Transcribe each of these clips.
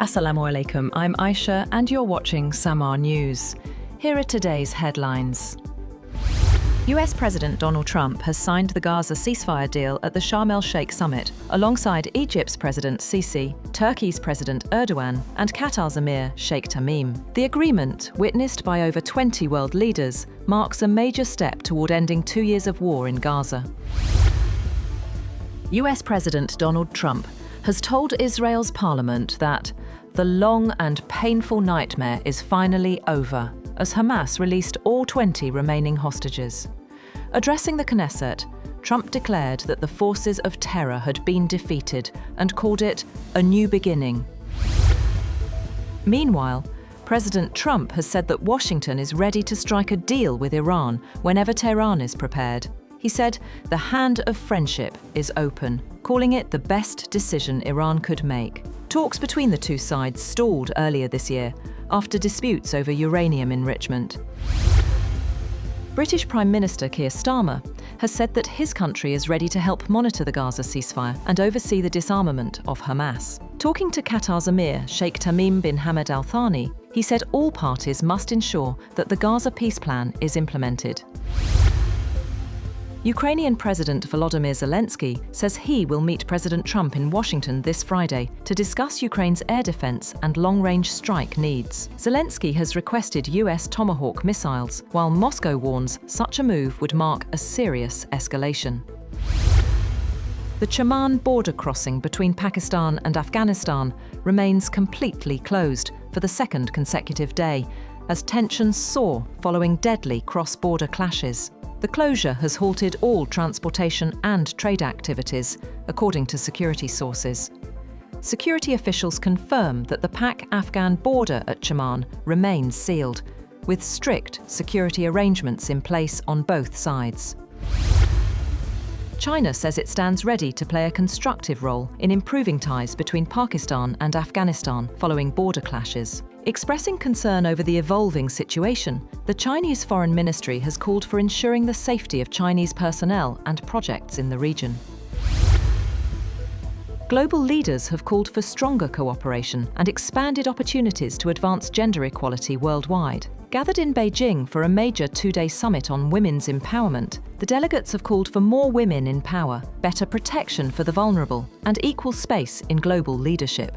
Assalamu alaikum, I'm Aisha and you're watching SAMAA News. Here are today's headlines. US President Donald Trump has signed the Gaza ceasefire deal at the Sharm el-Sheikh summit, alongside Egypt's President Sisi, Turkey's President Erdogan, and Qatar's Emir Sheikh Tamim. The agreement, witnessed by over 20 world leaders, marks a major step toward ending 2 years of war in Gaza. US President Donald Trump has told Israel's parliament that the long and painful nightmare is finally over, as Hamas released all 20 remaining hostages. Addressing the Knesset, Trump declared that the forces of terror had been defeated and called it a new beginning. Meanwhile, President Trump has said that Washington is ready to strike a deal with Iran whenever Tehran is prepared. He said the hand of friendship is open, calling it the best decision Iran could make. Talks between the two sides stalled earlier this year after disputes over uranium enrichment. British Prime Minister Keir Starmer has said that his country is ready to help monitor the Gaza ceasefire and oversee the disarmament of Hamas. Talking to Qatar's Emir Sheikh Tamim bin Hamad Al Thani, he said all parties must ensure that the Gaza peace plan is implemented. Ukrainian President Volodymyr Zelensky says he will meet President Trump in Washington this Friday to discuss Ukraine's air defense and long-range strike needs. Zelensky has requested US Tomahawk missiles, while Moscow warns such a move would mark a serious escalation. The Chaman border crossing between Pakistan and Afghanistan remains completely closed for the second consecutive day, as tensions soar following deadly cross-border clashes. The closure has halted all transportation and trade activities, according to security sources. Security officials confirm that the Pak-Afghan border at Chaman remains sealed, with strict security arrangements in place on both sides. China says it stands ready to play a constructive role in improving ties between Pakistan and Afghanistan following border clashes. Expressing concern over the evolving situation, the Chinese Foreign Ministry has called for ensuring the safety of Chinese personnel and projects in the region. Global leaders have called for stronger cooperation and expanded opportunities to advance gender equality worldwide. Gathered in Beijing for a major two-day summit on women's empowerment, the delegates have called for more women in power, better protection for the vulnerable, and equal space in global leadership.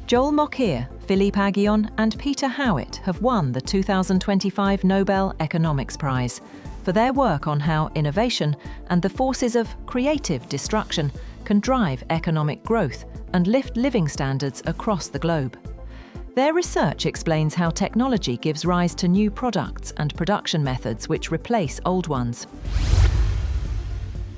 Joel Mokyr, Philippe Aghion and Peter Howitt have won the 2025 Nobel Economics Prize for their work on how innovation and the forces of creative destruction can drive economic growth and lift living standards across the globe. Their research explains how technology gives rise to new products and production methods which replace old ones.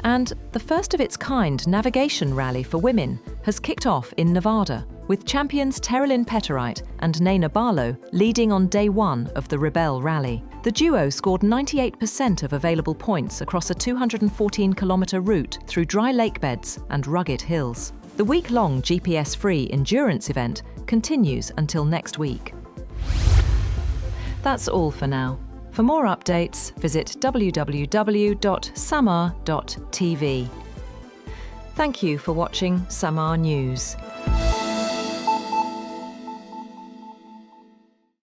And the first of its kind navigation rally for women has kicked off in Nevada, with champions Terrelyn Petterite and Naina Barlow leading on day one of the Rebel Rally. The duo scored 98% of available points across a 214-kilometre route through dry lake beds and rugged hills. The week-long GPS-free endurance event continues until next week. That's all for now. For more updates, visit www.samaa.tv. Thank you for watching SAMAA News.